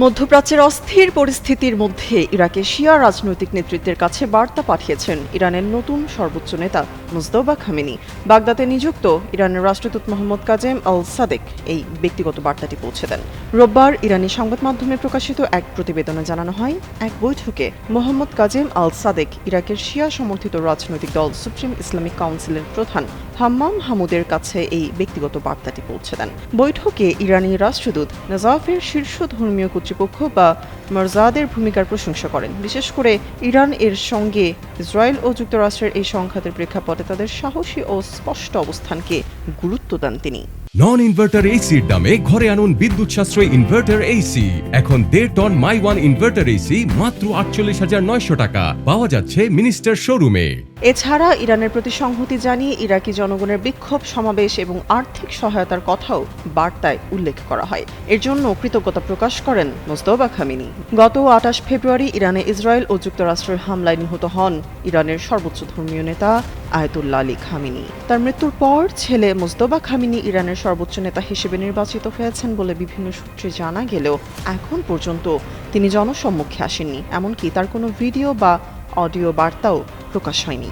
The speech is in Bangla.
মধ্যপ্রাচ্যের অস্থির পরিস্থিতির মধ্যে ইরাকে শিয়া রাজনৈতিক নেতৃত্বের কাছে বার্তা পাঠিয়েছেন ইরানের নতুন সর্বোচ্চ নেতা মুজতবা খামেনি। বাগদাদে নিযুক্ত ইরানের রাষ্ট্রদূত মোহাম্মদ কাজেম আল সাদেক এই ব্যক্তিগত বার্তাটি পৌঁছে দেন। রোববার ইরানি সংবাদ মাধ্যমে প্রকাশিত এক প্রতিবেদনে জানানো হয়, এক বৈঠকে মোহাম্মদ কাজেম আল সাদেক ইরাকের শিয়া সমর্থিত রাজনৈতিক দল সুপ্রিম ইসলামিক কাউন্সিলের প্রধান হাম্মাম হামুদের কাছে এই ব্যক্তিগত বার্তাটি পৌঁছে দেন। বৈঠকে ইরানি রাষ্ট্রদূত নাজাফের শীর্ষ ধর্মীয় কর্তৃপক্ষ বা মরজাদের ভূমিকার প্রশংসা করেন। বিশেষ করে ইরান এর সঙ্গে ইসরায়েল ও যুক্তরাষ্ট্রের এই সংঘাতের প্রেক্ষাপটে তাদের সাহসী ও স্পষ্ট অবস্থানকে গুরুত্ব দেন তিনি। নন ইনভার্টার এসির দামে ঘরে আনুন বিদ্যুৎ সাশ্রয়ী ইনভার্টার এসি। এখন 1.5 ton my one inverter AC মাত্র 48,900 টাকা পাওয়া যাচ্ছে মিনিস্টার শোরুমে। এছাড়া ইরানের প্রতি সংহতি জানিয়ে ইরাকি জনগণের বিক্ষোভ সমাবেশ এবং আর্থিক সহায়তার কথাও বার্তায় উল্লেখ করা হয়। এর জন্য কৃতজ্ঞতা প্রকাশ করেন মুজতবা খামেনি। গত 28 ফেব্রুয়ারি ইরানে ইসরায়েল ও যুক্তরাষ্ট্রের হামলায় নিহত হন ইরানের সর্বোচ্চ ধর্মীয় নেতা আয়াতুল্লাহ আলী খামেনি। তার মৃত্যুর পর ছেলে মুজতবা খামেনি ইরানের সর্বোচ্চ নেতা হিসেবে নির্বাচিত হয়েছেন বলে বিভিন্ন সূত্রে জানা গেলেও এখন পর্যন্ত তিনি জনসম্মুখে আসেননি। এমনকি তার কোনো ভিডিও বা অডিও বার্তাও প্রকাশ হয়নি।